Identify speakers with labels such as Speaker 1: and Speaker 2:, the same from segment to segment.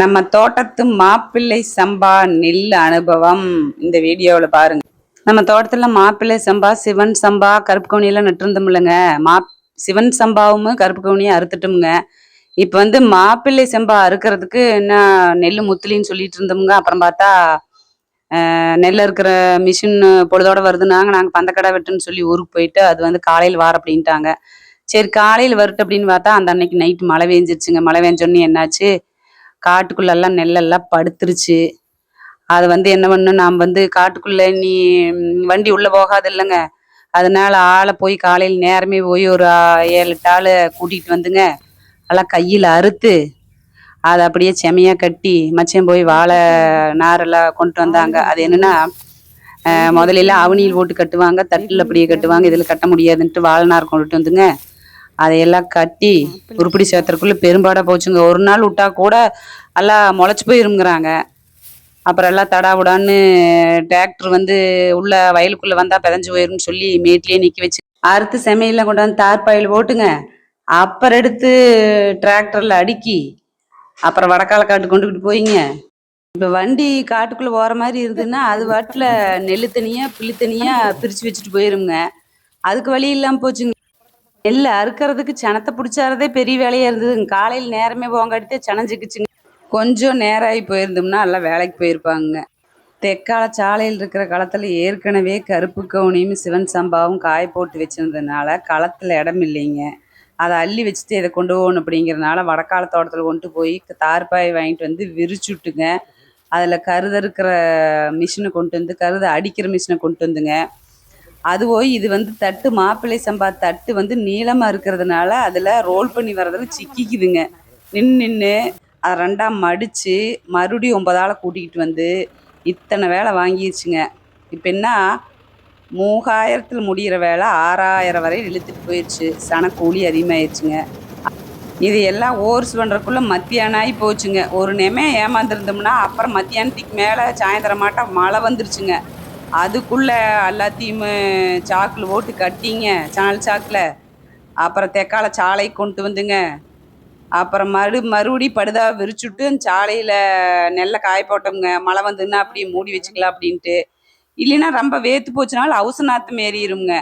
Speaker 1: நம்ம தோட்டத்து மாப்பிள்ளை சம்பா நெல் அனுபவம் இந்த வீடியோவில் பாருங்க. நம்ம தோட்டத்தில் மாப்பிள்ளை சம்பா, சிவன் சம்பா, கருப்பு கவுனியெல்லாம் நட்டுருந்தோம்லங்க. சிவன் சம்பாவும் கருப்பு கவுனியும் அறுத்துட்டோமுங்க. இப்போ மாப்பிள்ளை சம்பா அறுக்கிறதுக்கு என்ன நெல் முத்துலின்னு சொல்லிட்டு இருந்தோமுங்க. அப்புறம் பார்த்தா நெல் இருக்கிற மிஷின் பொழுதோட வருதுன்னாங்க. நாங்கள் பந்தக்கடை வெட்டுன்னு சொல்லி ஊருக்கு போயிட்டு அது காலையில் வார அப்படின்ட்டாங்க. சரி காலையில் வரட்டு அப்படின்னு பார்த்தா அந்த அன்னைக்கு நைட்டு மழை பெஞ்சிருச்சுங்க. மழை பெஞ்சோடனே என்னாச்சு, காட்டுக்குள்ளெல்லாம் நெல்லெல்லாம் படுத்துருச்சு. அது என்ன பண்ணணும், நாம் காட்டுக்குள்ளே நீ வண்டி உள்ளே போகாது இல்லைங்க. அதனால ஆளை போய் காலையில் நேரமே போய் ஒரு 7-8 ஆளை கூட்டிகிட்டு வந்துங்க. எல்லாம் கையில் அறுத்து அதை அப்படியே செமையாக கட்டி மச்சம் போய் வாழை நாரெல்லாம் கொண்டு வந்தாங்க. அது என்னென்னா, முதலெல்லாம் அவனியில் போட்டு கட்டுவாங்க, தட்டில் அப்படியே கட்டுவாங்க. இதில் கட்ட முடியாதுன்ட்டு வாழை நார் கொண்டுட்டு வந்துங்க. அதையெல்லாம் கட்டி உருப்படி சேர்த்துறதுக்குள்ளே பெரும்பாடாக போச்சுங்க. ஒரு நாள் விட்டா கூட எல்லாம் முளைச்சி போயிருங்கிறாங்க. அப்புறம் எல்லாம் தடாவுடான்னு டிராக்டர் உள்ள வயலுக்குள்ளே வந்தால் பிதஞ்சு போயிரும்னு சொல்லி மேட்லேயே நிற்க வச்சு அறுத்து செமையில் கொண்டாந்து தார்பாயில் போட்டுங்க. அப்புறம் எடுத்து டிராக்டரில் அடுக்கி அப்புறம் வடக்கால காட்டு கொண்டுக்கிட்டு போயிங்க. இப்போ வண்டி காட்டுக்குள்ளே போகிற மாதிரி இருந்ததுன்னா அது வாட்டில் நெல் தனியாக புள்ளி தனியாக பிரித்து வச்சுட்டு போயிருங்க. அதுக்கு வழி இல்லாமல் போச்சுங்க. நெல் அறுக்கிறதுக்கு சனத்தை பிடிச்சாரதே பெரிய வேலையாக இருந்ததுங்க. காலையில் நேரமே போங்காட்டித்தே சனஞ்சிக்குச்சுங்க. கொஞ்சம் நேரம் ஆகி போயிருந்தோம்னா எல்லாம் வேலைக்கு போயிருப்பாங்க. தெற்கால சாலையில் இருக்கிற களத்தில் ஏற்கனவே கருப்பு கவுனியும் சிவன் சம்பாவும் காய போட்டு வச்சுருந்ததுனால களத்தில் இடம் இல்லைங்க. அதை அள்ளி வச்சுட்டு இதை கொண்டு போகணும் அப்படிங்கிறதுனால வடக்கால தோட்டத்தில் கொண்டு போய் தார்பாய் வாங்கிட்டு விரிச்சுட்டுங்க. அதில் கருதறுக்கிற மிஷினை கருதை அடிக்கிற மிஷினை கொண்டு வந்துங்க. அது போய் இது தட்டு மாப்பிள்ளை சம்பா தட்டு நீளமாக இருக்கிறதுனால அதில் ரோல் பண்ணி வர்றதில் சிக்கிக்குதுங்க. நின்று அதை ரெண்டாக மடித்து மறுபடியும் 9 ஆளை கூட்டிக்கிட்டு இத்தனை வேலை வாங்கிடுச்சுங்க. இப்போ என்ன 3000 முடிகிற வேலை 6000 வரை இழுத்துட்டு போயிடுச்சு. சனக்கூலி அதிகமாகிடுச்சுங்க. இது எல்லாம் ஓர்ஸ் பண்ணுறக்குள்ளே மத்தியானம் ஆகி போச்சுங்க. ஒரு நேமே ஏமாந்துருந்தோம்னா அப்புறம் மத்தியானத்துக்கு மேலே சாயந்தரமாட்டம் மழை வந்துருச்சுங்க. அதுக்குள்ளே எல்லாத்தையும் சாக்கில் போட்டு கட்டிங்க, சாணல் சாக்கில். அப்புறம் தெக்கால சாலை கொண்டு வந்துங்க. அப்புறம் மறுபடி படுதா விரிச்சுட்டு சாலையில் நெல்லை காய போட்டோம்ங்க. மழை வந்துன்னா அப்படியே மூடி வச்சுக்கலாம் அப்படின்ட்டு. இல்லைன்னா ரொம்ப வேத்து போச்சுனாலும் அவசநாத்தம் ஏறிடுங்க.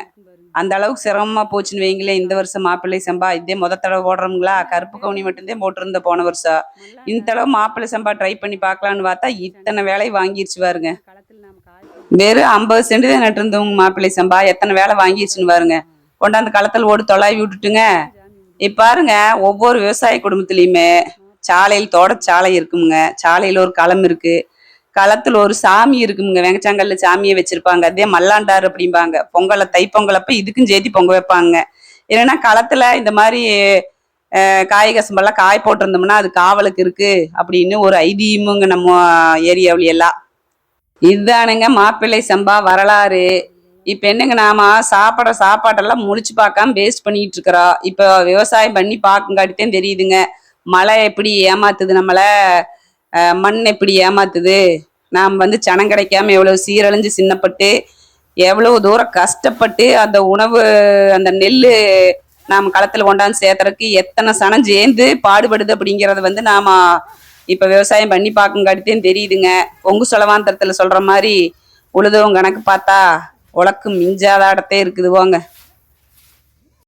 Speaker 1: அந்த அளவுக்கு சிரமமாக போச்சுன்னு வைங்களேன். இந்த வருஷம் மாப்பிள்ளை சம்பா இதே தடவை போடுறோங்களா. கருப்பு கவுனி மட்டும்தான் போட்டிருந்த போன வருஷம். இந்த தடவை மாப்பிள்ளை சம்பா ட்ரை பண்ணி பார்க்கலான்னு பார்த்தா இத்தனை வேலை வாங்கிடுச்சு பாருங்க. வெறும் 50 சென்ட் தான் நட்டுருந்தவங்க மாப்பிள்ளை சம்பா எத்தனை வேலை வாங்கிடுச்சுன்னு பாருங்க. கொண்டாந்து களத்தில் ஓடு தொலாவி விட்டுட்டுங்க. இப்போ பாருங்க, ஒவ்வொரு விவசாய குடும்பத்துலேயுமே சாலையில் தோட்டச்சாலை இருக்குங்க. சாலையில் ஒரு களம் இருக்குது. களத்தில் ஒரு சாமி இருக்குங்க. வெங்கச்சாங்கல்ல சாமியை வச்சுருப்பாங்க. அதே மல்லாண்டார் அப்படிம்பாங்க. பொங்கலை தைப்பொங்கலப்போ இதுக்கும் சேர்த்தி பொங்க வைப்பாங்க. இல்லைன்னா களத்தில் இந்த மாதிரி காய் கசம்பெல்லாம் காய் போட்டிருந்தோம்னா அது காவலுக்கு இருக்குது அப்படின்னு ஒரு ஐதீகமுங்க நம்ம ஏரியாவில எல்லாம். இதுதானுங்க மாப்பிள்ளை சம்பா வரலாறு. இப்போ என்னங்க, நாம சாப்பிட்ற சாப்பாட்டெல்லாம் முழிச்சு பார்க்காம வேஸ்ட் பண்ணிட்டு இருக்கிறோம். இப்போ விவசாயம் பண்ணி பார்க்குங்காட்டித்தான் தெரியுதுங்க மழை எப்படி ஏமாத்துது நம்மளை, மண் எப்படி ஏமாத்துது. நாம் சனம் கிடைக்காம எவ்வளோ சீரழிஞ்சு சின்னப்பட்டு எவ்வளோ தூரம் கஷ்டப்பட்டு அந்த உணவு அந்த நெல் நாம் களத்தில் கொண்டாந்து சேர்த்துறதுக்கு எத்தனை சனம் சேர்ந்து பாடுபடுது அப்படிங்கிறத நாம் இப்போ விவசாயம் பண்ணி பார்க்குங்காட்டித்தான் தெரியுதுங்க. பொங்கு சொலவாந்தரத்தில் சொல்கிற மாதிரி உழுதவங்க கணக்கு பார்த்தா உலக்கு மிஞ்சாத இடத்தே இருக்குது போங்க.